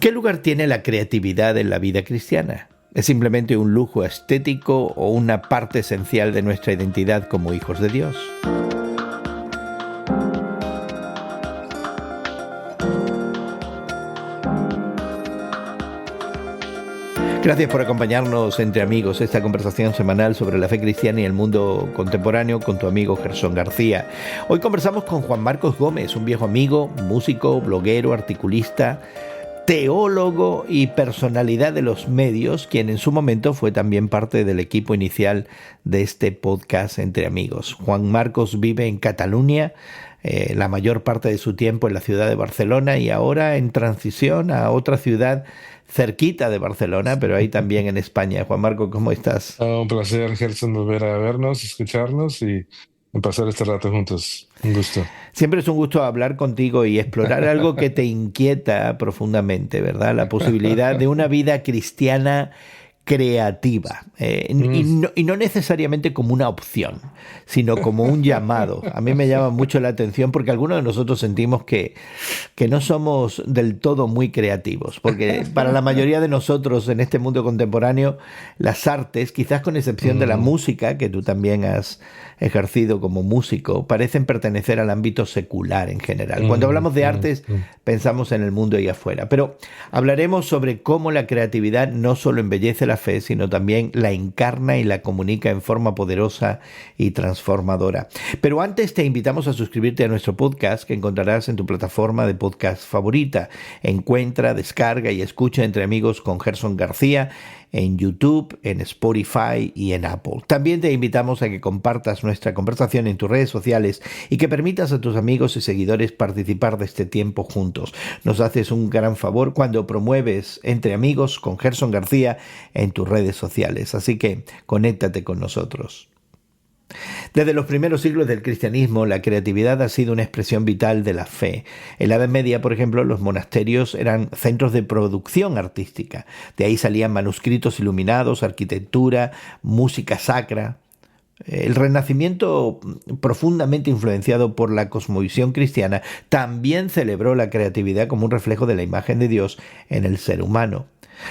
¿Qué lugar tiene la creatividad en la vida cristiana? ¿Es simplemente un lujo estético o una parte esencial de nuestra identidad como hijos de Dios? Gracias por acompañarnos entre amigos, esta conversación semanal sobre la fe cristiana y el mundo contemporáneo con tu amigo Gerson García. Hoy conversamos con Juan Marcos Gómez, un viejo amigo, músico, bloguero, articulista, teólogo y personalidad de los medios, quien en su momento fue también parte del equipo inicial de este podcast Entre Amigos. Juan Marcos vive en Cataluña, la mayor parte de su tiempo en la ciudad de Barcelona y ahora en transición a otra ciudad cerquita de Barcelona, pero ahí también en España. Juan Marcos, ¿cómo estás? Un placer, Gerson, volver a vernos, escucharnos y pasar este rato juntos. Un gusto. Siempre es un gusto hablar contigo y explorar algo que te inquieta profundamente, ¿verdad? La posibilidad de una vida cristiana creativa, y no necesariamente como una opción, sino como un llamado. A mí me llama mucho la atención porque algunos de nosotros sentimos que no somos del todo muy creativos, porque para la mayoría de nosotros en este mundo contemporáneo, las artes, quizás con excepción de la música, que tú también has ejercido como músico, parecen pertenecer al ámbito secular en general. Cuando hablamos de artes, pensamos en el mundo ahí afuera, pero hablaremos sobre cómo la creatividad no solo embellece la fe, sino también la encarna y la comunica en forma poderosa y transformadora. Pero antes te invitamos a suscribirte a nuestro podcast que encontrarás en tu plataforma de podcast favorita. Encuentra, descarga y escucha Entre Amigos con Gerson García en YouTube, en Spotify y en Apple. También te invitamos a que compartas nuestra conversación en tus redes sociales y que permitas a tus amigos y seguidores participar de este tiempo juntos. Nos haces un gran favor cuando promueves Entre Amigos con Gerson García en tus redes sociales. Así que conéctate con nosotros. Desde los primeros siglos del cristianismo, la creatividad ha sido una expresión vital de la fe. En la Edad Media, por ejemplo, los monasterios eran centros de producción artística. De ahí salían manuscritos iluminados, arquitectura, música sacra. El Renacimiento, profundamente influenciado por la cosmovisión cristiana, también celebró la creatividad como un reflejo de la imagen de Dios en el ser humano.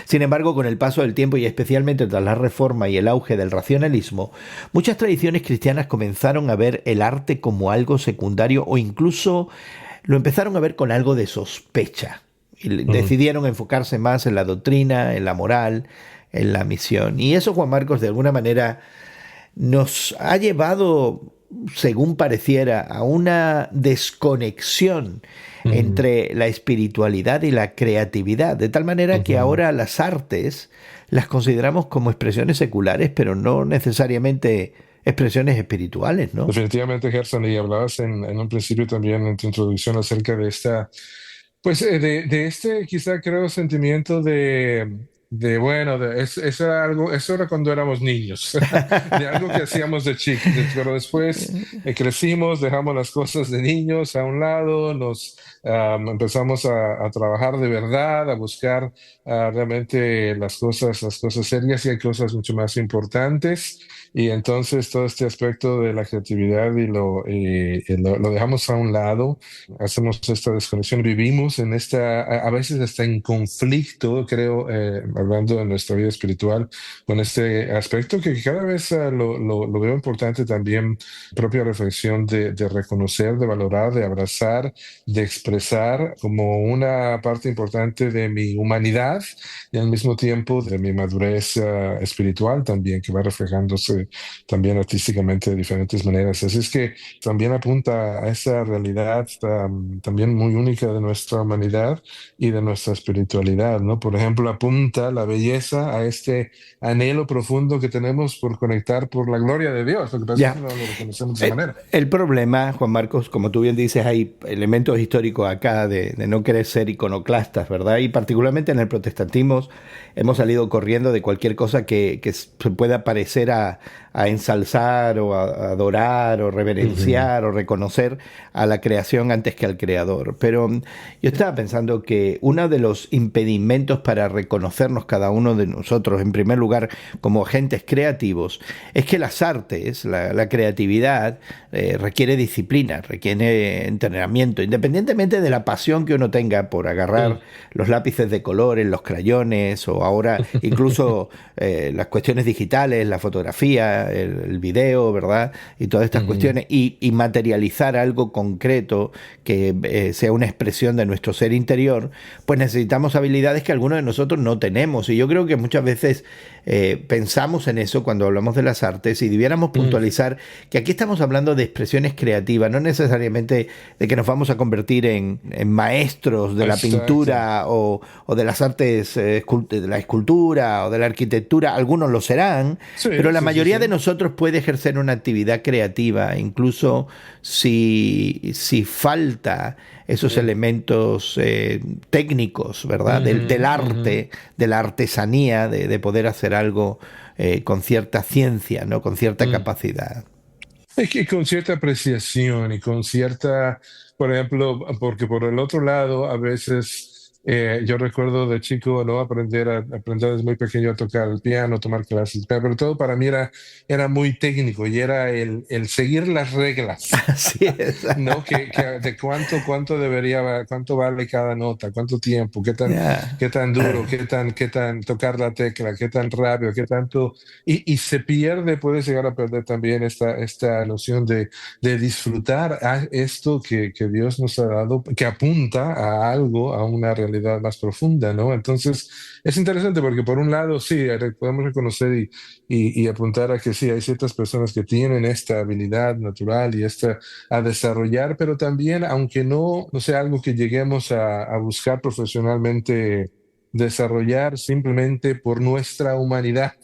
Sin embargo, con el paso del tiempo y especialmente tras la Reforma y el auge del racionalismo, muchas tradiciones cristianas comenzaron a ver el arte como algo secundario o incluso lo empezaron a ver con algo de sospecha. Y decidieron enfocarse más en la doctrina, en la moral, en la misión. Y eso, Juan Marcos, de alguna manera nos ha llevado, según pareciera, a una desconexión entre la espiritualidad y la creatividad, de tal manera que ahora las artes las consideramos como expresiones seculares, pero no necesariamente expresiones espirituales, ¿no? Definitivamente, Gerson, y hablabas en un principio también en tu introducción acerca de esta, pues de este quizá creo sentimiento eso era algo, eso era cuando éramos niños, de algo que hacíamos de chicos, pero después crecimos, dejamos las cosas de niños a un lado, nos empezamos a trabajar de verdad, a buscar realmente las cosas serias y hay cosas mucho más importantes. Y entonces todo este aspecto de la creatividad lo dejamos a un lado, hacemos esta desconexión, vivimos en a veces hasta en conflicto, creo, hablando de nuestra vida espiritual, con este aspecto que cada vez lo veo importante también, propia reflexión de reconocer, de valorar, de abrazar, de expresar como una parte importante de mi humanidad y al mismo tiempo de mi madurez espiritual también, que va reflejándose también artísticamente de diferentes maneras. Así es que también apunta a esa realidad también muy única de nuestra humanidad y de nuestra espiritualidad, ¿no? Por ejemplo, apunta la belleza a este anhelo profundo que tenemos por conectar por la gloria de Dios. Lo que pasa es que no lo reconocemos de esa manera. El problema, Juan Marcos, como tú bien dices, hay elementos históricos acá de no querer ser iconoclastas, ¿verdad? Y particularmente en el protestantismo hemos salido corriendo de cualquier cosa que se pueda parecer a a ensalzar o a adorar o reverenciar o reconocer a la creación antes que al creador. Pero yo estaba pensando que uno de los impedimentos para reconocernos cada uno de nosotros, en primer lugar, como agentes creativos, es que las artes, la creatividad, requiere disciplina, requiere entrenamiento, independientemente de la pasión que uno tenga por agarrar los lápices de colores, los crayones, o ahora incluso las cuestiones digitales, la fotografía, el video, ¿verdad? Y todas estas cuestiones, y materializar algo concreto que sea una expresión de nuestro ser interior, pues necesitamos habilidades que algunos de nosotros no tenemos. Y yo creo que muchas veces pensamos en eso cuando hablamos de las artes, y debiéramos puntualizar que aquí estamos hablando de expresiones creativas, no necesariamente de que nos vamos a convertir en maestros de la pintura o de las artes, de la escultura o de la arquitectura. Algunos lo serán, pero la mayoría de nosotros puede ejercer una actividad creativa, incluso si falta esos elementos técnicos, ¿verdad? Del arte, de la artesanía, de poder hacer algo con cierta ciencia, ¿no? Con cierta capacidad. Es que con cierta apreciación y con cierta, por ejemplo, porque por el otro lado, a veces yo recuerdo de chico, ¿no? Aprender desde muy pequeño a tocar el piano, tomar clases, pero todo para mí era muy técnico y era el seguir las reglas. Así es. ¿No? De cuánto vale cada nota, cuánto tiempo, qué tan duro, qué tan tocar la tecla, qué tan rápido, qué tanto, y se pierde, puede llegar a perder también esta noción de disfrutar a esto que Dios nos ha dado, que apunta a algo, a una realidad más profunda, ¿no? Entonces, es interesante porque por un lado, sí, podemos reconocer y apuntar a que sí, hay ciertas personas que tienen esta habilidad natural y esta a desarrollar, pero también, aunque no sea algo que lleguemos a buscar profesionalmente desarrollar simplemente por nuestra humanidad,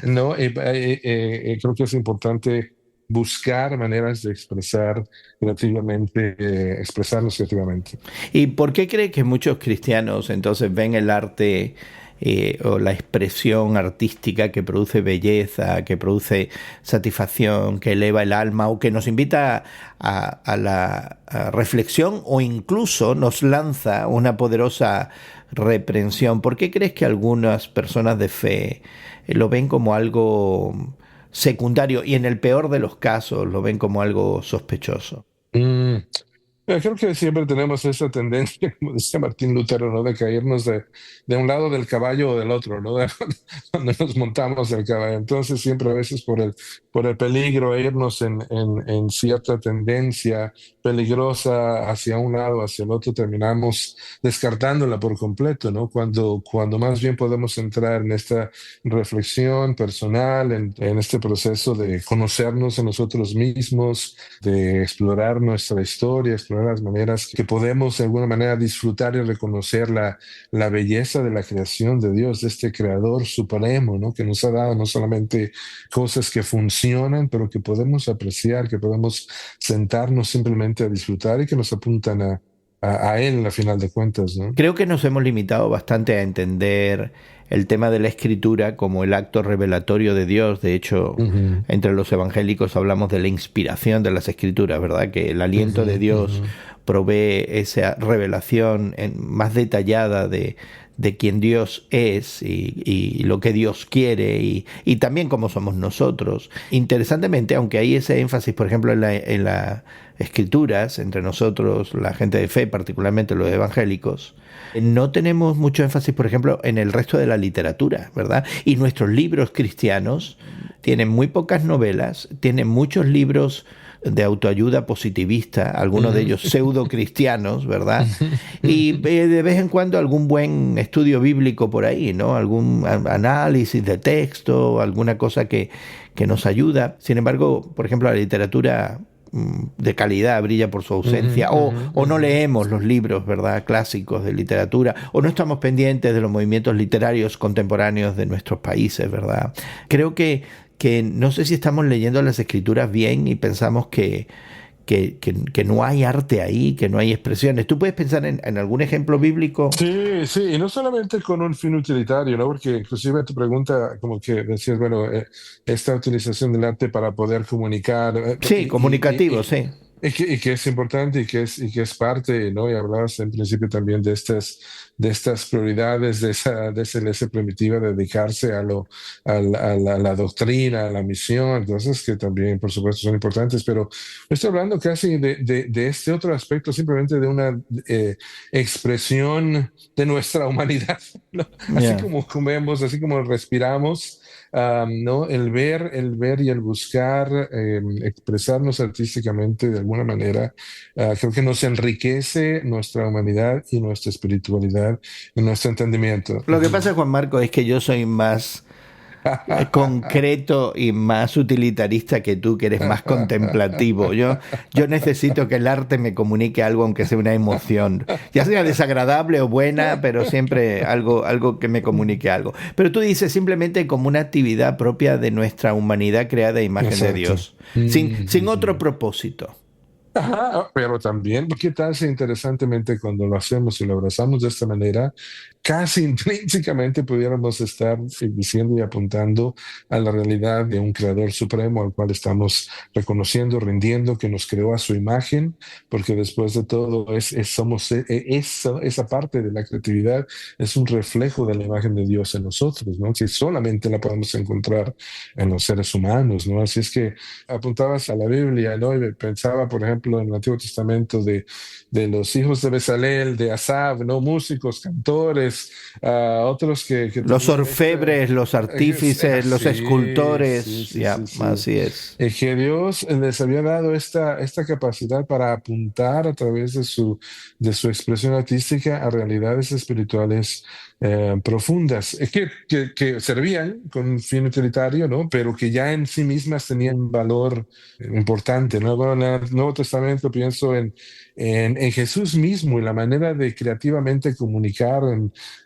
¿no? Creo que es importante buscar maneras de expresarnos creativamente. ¿Y por qué cree que muchos cristianos entonces ven el arte o la expresión artística que produce belleza, que produce satisfacción, que eleva el alma o que nos invita a la reflexión o incluso nos lanza una poderosa reprensión? ¿Por qué crees que algunas personas de fe lo ven como algo secundario y en el peor de los casos lo ven como algo sospechoso? Mm, Creo que siempre tenemos esa tendencia, como decía Martín Lutero, ¿no? De caernos de un lado del caballo o del otro, ¿no? Cuando nos montamos del caballo. Entonces, siempre a veces por el peligro, irnos en cierta tendencia peligrosa hacia un lado, hacia el otro, terminamos descartándola por completo, ¿no? Cuando más bien podemos entrar en esta reflexión personal, en este proceso de conocernos a nosotros mismos, de explorar nuestra historia, explorar las maneras que podemos de alguna manera disfrutar y reconocer la belleza de la creación de Dios, de este creador supremo, ¿no? Que nos ha dado no solamente cosas que funcionan, pero que podemos apreciar, que podemos sentarnos simplemente a disfrutar y que nos apuntan a Él a final de cuentas, ¿no? Creo que nos hemos limitado bastante a entender el tema de la escritura como el acto revelatorio de Dios. De hecho, entre los evangélicos hablamos de la inspiración de las escrituras, ¿verdad? Que el aliento de Dios provee esa revelación más detallada de quién Dios es y lo que Dios quiere y también cómo somos nosotros. Interesantemente, aunque hay ese énfasis, por ejemplo, en las escrituras, entre nosotros, la gente de fe, particularmente los evangélicos, no tenemos mucho énfasis, por ejemplo, en el resto de la literatura, ¿verdad? Y nuestros libros cristianos tienen muy pocas novelas, tienen muchos libros de autoayuda positivista, algunos de ellos pseudo cristianos, ¿verdad? Y de vez en cuando algún buen estudio bíblico por ahí, ¿no? Algún análisis de texto, alguna cosa que nos ayuda. Sin embargo, por ejemplo, la literatura de calidad brilla por su ausencia, o no leemos los libros, ¿verdad?, clásicos de literatura, o no estamos pendientes de los movimientos literarios contemporáneos de nuestros países, ¿verdad? Creo que no sé si estamos leyendo las escrituras bien y pensamos que que no hay arte ahí, que no hay expresiones. ¿Tú puedes pensar en algún ejemplo bíblico? Sí, sí, y no solamente con un fin utilitario, ¿no? Porque inclusive tu pregunta, como que decías, bueno, esta utilización del arte para poder comunicar, Sí, comunicativo, sí. y que es importante y que es parte, ¿no? Y hablabas en principio también de estas prioridades de esa iglesia primitiva, de dedicarse a la doctrina, a la misión, cosas que también, por supuesto, son importantes, pero estoy hablando casi de este otro aspecto, simplemente de una expresión de nuestra humanidad, ¿no? Así Ya. como comemos, así como respiramos. ¿No? El ver y el buscar expresarnos artísticamente de alguna manera, creo que nos enriquece nuestra humanidad y nuestra espiritualidad y nuestro entendimiento. Lo que pasa, Juan Marco, es que yo soy más concreto y más utilitarista que tú, que eres más contemplativo. Yo necesito que el arte me comunique algo, aunque sea una emoción, ya sea desagradable o buena, pero siempre algo que me comunique algo. Pero tú dices simplemente como una actividad propia de nuestra humanidad creada a imagen de Exacto. Dios, sin otro propósito. Ajá, pero también, ¿qué tal si interesantemente cuando lo hacemos y lo abrazamos de esta manera, casi intrínsecamente pudiéramos estar diciendo y apuntando a la realidad de un creador supremo al cual estamos reconociendo, rindiendo, que nos creó a su imagen, porque después de todo somos esa parte de la creatividad es un reflejo de la imagen de Dios en nosotros, ¿no? Que solamente la podemos encontrar en los seres humanos, ¿no? Así es que apuntabas a la Biblia, ¿no? Y pensaba, por ejemplo, en el Antiguo Testamento de los hijos de Bezalel, de Asaf, ¿no? Músicos, cantores, otros que Los tenían orfebres, los artífices, los sí, sí, escultores, sí, ya, sí, sí. así es. Que Dios les había dado esta capacidad para apuntar a través de su expresión artística a realidades espirituales profundas, que servían con un fin utilitario, ¿no? Pero que ya en sí mismas tenían un valor importante, ¿no? Bueno, en el Nuevo Testamento pienso en Jesús mismo y la manera de creativamente comunicar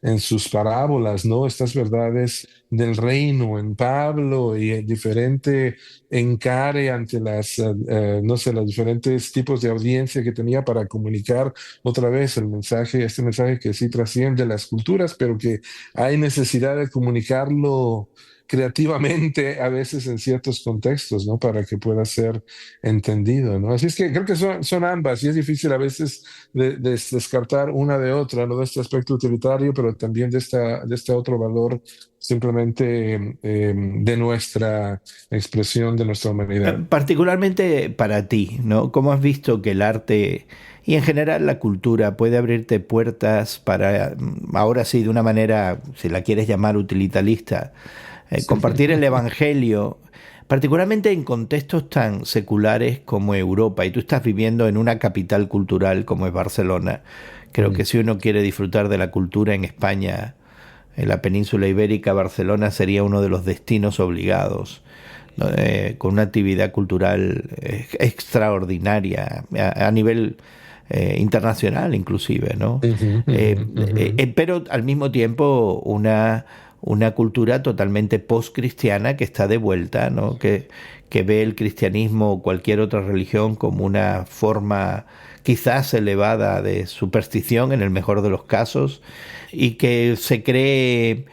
en sus parábolas, ¿no? Estas verdades del reino en Pablo y el diferente encare ante no sé, los diferentes tipos de audiencia que tenía para comunicar otra vez el mensaje, este mensaje que sí trasciende las culturas, pero que hay necesidad de comunicarlo creativamente a veces en ciertos contextos, ¿no? Para que pueda ser entendido, ¿no? Así es que creo que son ambas y es difícil a veces descartar una de otra, ¿no? De este aspecto utilitario, pero también de este otro valor simplemente de nuestra expresión, de nuestra humanidad. Particularmente para ti, ¿no? ¿Cómo has visto que el arte y en general la cultura puede abrirte puertas para, ahora sí, de una manera, si la quieres llamar utilitarista, compartir el evangelio, particularmente en contextos tan seculares como Europa, y tú estás viviendo en una capital cultural como es Barcelona? Creo que si uno quiere disfrutar de la cultura en España, en la península ibérica, Barcelona sería uno de los destinos obligados, ¿no? Con una actividad cultural extraordinaria a nivel internacional inclusive, ¿no? Ujú, ujú, ujú. Pero al mismo tiempo una cultura totalmente post-cristiana que está de vuelta, ¿no? Que ve el cristianismo o cualquier otra religión como una forma quizás elevada de superstición en el mejor de los casos, y que se cree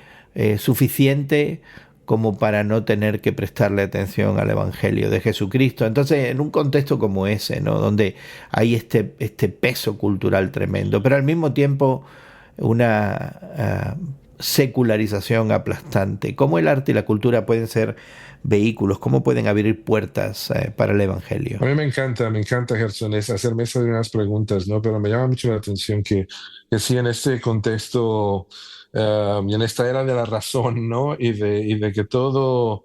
suficiente como para no tener que prestarle atención al Evangelio de Jesucristo. Entonces, en un contexto como ese, ¿no? Donde hay este peso cultural tremendo, pero al mismo tiempo una secularización aplastante. ¿Cómo el arte y la cultura pueden ser vehículos? ¿Cómo pueden abrir puertas para el A Evangelio? mí me encanta, Gerson, es hacerme esas unas preguntas, ¿no? Pero me llama mucho la atención que sí, en este contexto y en esta era de la razón, ¿no? Y de que todo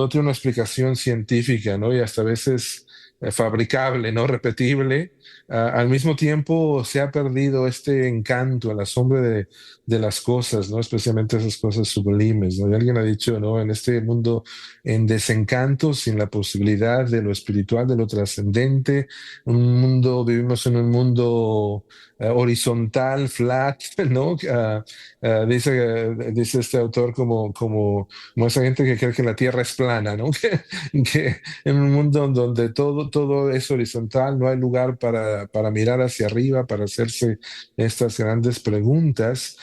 tiene una explicación científica, ¿no? Y hasta a veces fabricable, ¿no? Repetible. al mismo tiempo se ha perdido este encanto, el asombro de las cosas, ¿no? Especialmente esas cosas sublimes, ¿no? Y alguien ha dicho, ¿no? En este mundo en desencanto, sin la posibilidad de lo espiritual, de lo trascendente, vivimos en un mundo horizontal, flat, ¿no? Dice este autor como esa gente que cree que la Tierra es plana, ¿no? Que en un mundo donde todo es horizontal, no hay lugar para mirar hacia arriba, para hacerse estas grandes preguntas,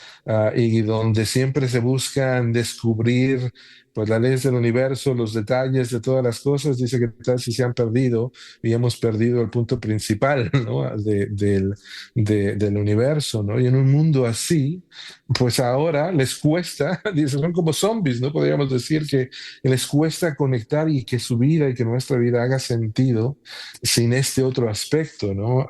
y donde siempre se buscan descubrir pues las leyes del universo, los detalles de todas las cosas. Dice que tal si se han perdido y hemos perdido el punto principal, ¿no? Del universo, ¿no? Y en un mundo así, pues ahora les cuesta, dice, son como zombies, ¿no? Podríamos decir que les cuesta conectar y que su vida y que nuestra vida haga sentido sin este otro aspecto, ¿no?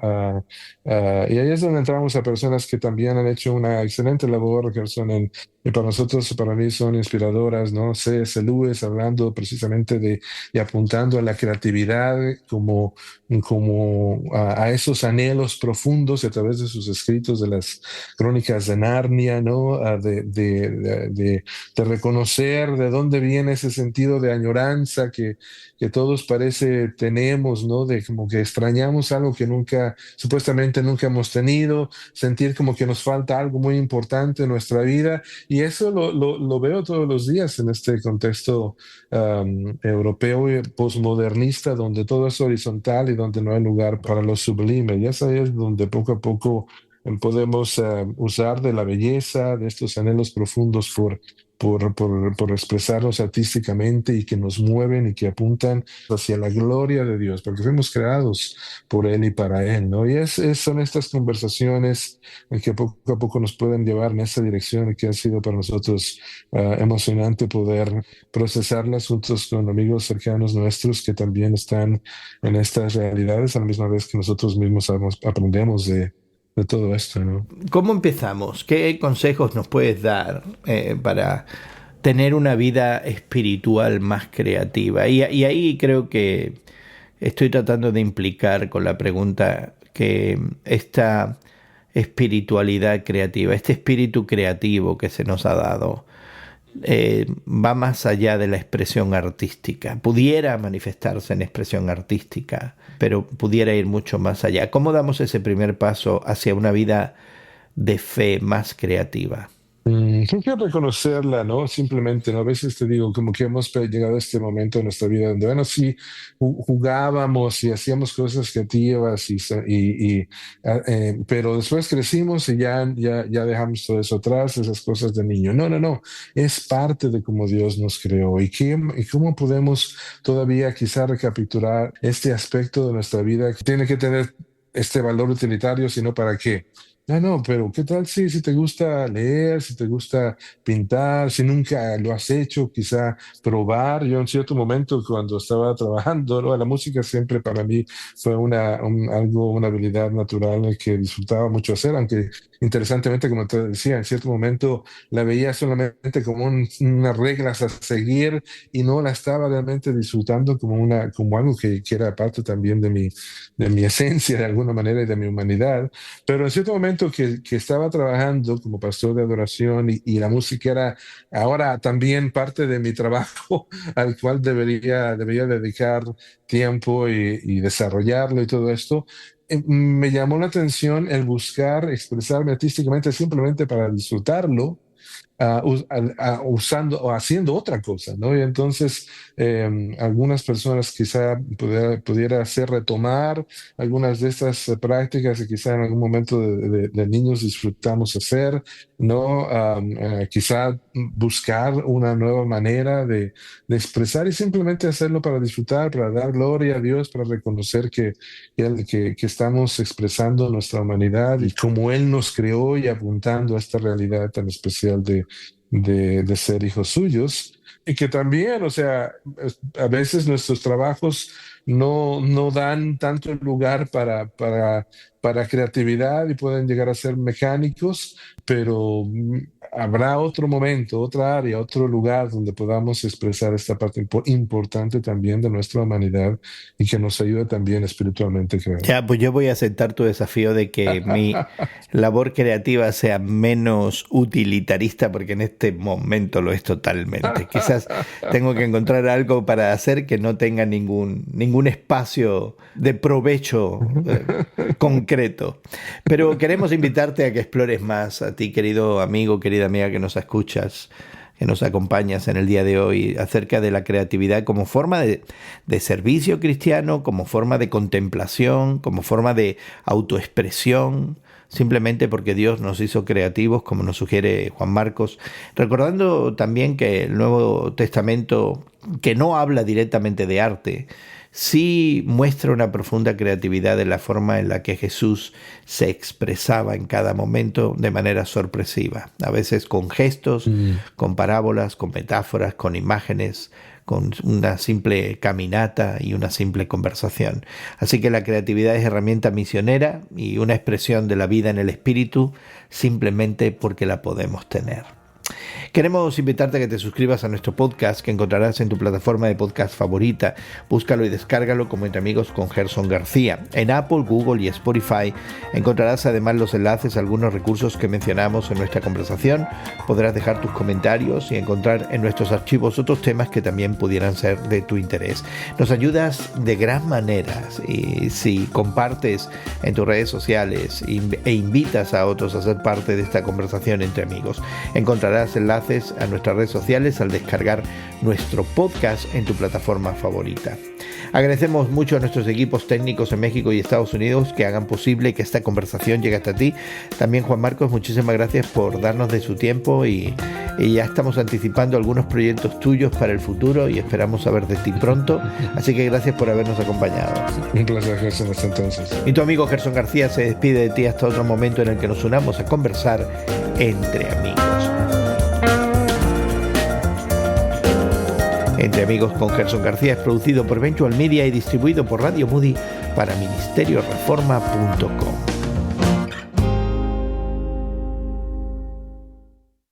Y ahí es donde entramos a personas que también han hecho una excelente labor, que son y para nosotros, para mí son inspiradoras, ¿no? C.S. Lewis hablando precisamente y apuntando a la creatividad como a esos anhelos profundos y a través de sus escritos de las crónicas de Narnia, ¿no? De reconocer de dónde viene ese sentido de añoranza que todos parece tenemos, ¿no? De como que extrañamos algo que supuestamente nunca hemos tenido, sentir como que nos falta algo muy importante en nuestra vida, y eso lo veo todos los días en este contexto europeo y posmodernista, donde todo es horizontal y donde no hay lugar para lo sublime. Y es ahí es donde poco a poco podemos usar de la belleza, de estos anhelos profundos por expresarnos artísticamente y que nos mueven y que apuntan hacia la gloria de Dios, porque fuimos creados por Él y para Él, ¿no? Y son estas conversaciones que poco a poco nos pueden llevar en esa dirección y que ha sido para nosotros emocionante poder procesarlas juntos con amigos cercanos nuestros que también están en estas realidades a la misma vez que nosotros mismos aprendemos de todo esto, ¿no? ¿Cómo empezamos? ¿Qué consejos nos puedes dar para tener una vida espiritual más creativa? Y ahí creo que estoy tratando de implicar con la pregunta que esta espiritualidad creativa, este espíritu creativo que se nos ha dado, va más allá de la expresión artística. Pudiera manifestarse en expresión artística, pero pudiera ir mucho más allá. ¿Cómo damos ese primer paso hacia una vida de fe más creativa? Creo que reconocerla, ¿no? Simplemente, ¿no? A veces te digo, como que hemos llegado a este momento de nuestra vida donde, bueno, sí, jugábamos y hacíamos cosas creativas, pero después crecimos y ya dejamos todo eso atrás, esas cosas de niño. No, no, no, es parte de cómo Dios nos creó y cómo podemos todavía quizá recapitular este aspecto de nuestra vida que tiene que tener este valor utilitario, sino para qué. No, no, pero ¿qué tal si te gusta leer, si te gusta pintar, si nunca lo has hecho, quizá probar? Yo en cierto momento cuando estaba trabajando, ¿no? La música siempre para mí fue una habilidad natural que disfrutaba mucho hacer, aunque interesantemente, como te decía, en cierto momento la veía solamente como unas reglas a seguir y no la estaba realmente disfrutando como algo que era parte también de mi esencia de alguna manera y de mi humanidad. Pero en cierto momento que estaba trabajando como pastor de adoración y la música era ahora también parte de mi trabajo al cual debería dedicar tiempo y desarrollarlo y todo esto, me llamó la atención el buscar expresarme artísticamente simplemente para disfrutarlo, usando o haciendo otra cosa, ¿no? Y entonces algunas personas quizá pudiera hacer retomar algunas de estas prácticas que quizá en algún momento de niños disfrutamos hacer, ¿no? Quizá buscar una nueva manera de expresar y simplemente hacerlo para disfrutar, para dar gloria a Dios, para reconocer que estamos expresando nuestra humanidad y cómo Él nos creó y apuntando a esta realidad tan especial de ser hijos suyos. Y que también, o sea, a veces nuestros trabajos no dan tanto lugar para creatividad y pueden llegar a ser mecánicos, pero habrá otro momento, otra área, otro lugar donde podamos expresar esta parte importante también de nuestra humanidad y que nos ayuda también espiritualmente, creo. Ya, pues yo voy a aceptar tu desafío de que mi labor creativa sea menos utilitarista, porque en este momento lo es totalmente. Quizás tengo que encontrar algo para hacer que no tenga ningún espacio de provecho concreto. Pero queremos invitarte a que explores más, a ti, querido amigo, querida amiga que nos escuchas, que nos acompañas en el día de hoy, acerca de la creatividad como forma de servicio cristiano, como forma de contemplación, como forma de autoexpresión, simplemente porque Dios nos hizo creativos, como nos sugiere Juan Marcos, recordando también que el Nuevo Testamento, que no habla directamente de arte, sí muestra una profunda creatividad en la forma en la que Jesús se expresaba en cada momento de manera sorpresiva, a veces con gestos, con parábolas, con metáforas, con imágenes, con una simple caminata y una simple conversación. Así que la creatividad es herramienta misionera y una expresión de la vida en el espíritu, simplemente porque la podemos tener. Queremos invitarte a que te suscribas a nuestro podcast, que encontrarás en tu plataforma de podcast favorita. Búscalo y descárgalo como Entre Amigos con Gerson García. En Apple, Google y Spotify encontrarás además los enlaces a algunos recursos que mencionamos en nuestra conversación. Podrás dejar tus comentarios y encontrar en nuestros archivos otros temas que también pudieran ser de tu interés. Nos ayudas de gran manera y si compartes en tus redes sociales e invitas a otros a ser parte de esta conversación entre amigos. Encontrarás enlaces a nuestras redes sociales al descargar nuestro podcast en tu plataforma favorita. Agradecemos mucho a nuestros equipos técnicos en México y Estados Unidos que hagan posible que esta conversación llegue hasta ti. También Juan Marcos, muchísimas gracias por darnos de su tiempo y ya estamos anticipando algunos proyectos tuyos para el futuro y esperamos saber de ti pronto. Así que gracias por habernos acompañado. Un placer, Gerson, hasta entonces. Y tu amigo Gerson García se despide de ti hasta otro momento en el que nos unamos a conversar entre amigos. Entre Amigos con Gerson García es producido por Ventual Media y distribuido por Radio Moody para ministerioreforma.com.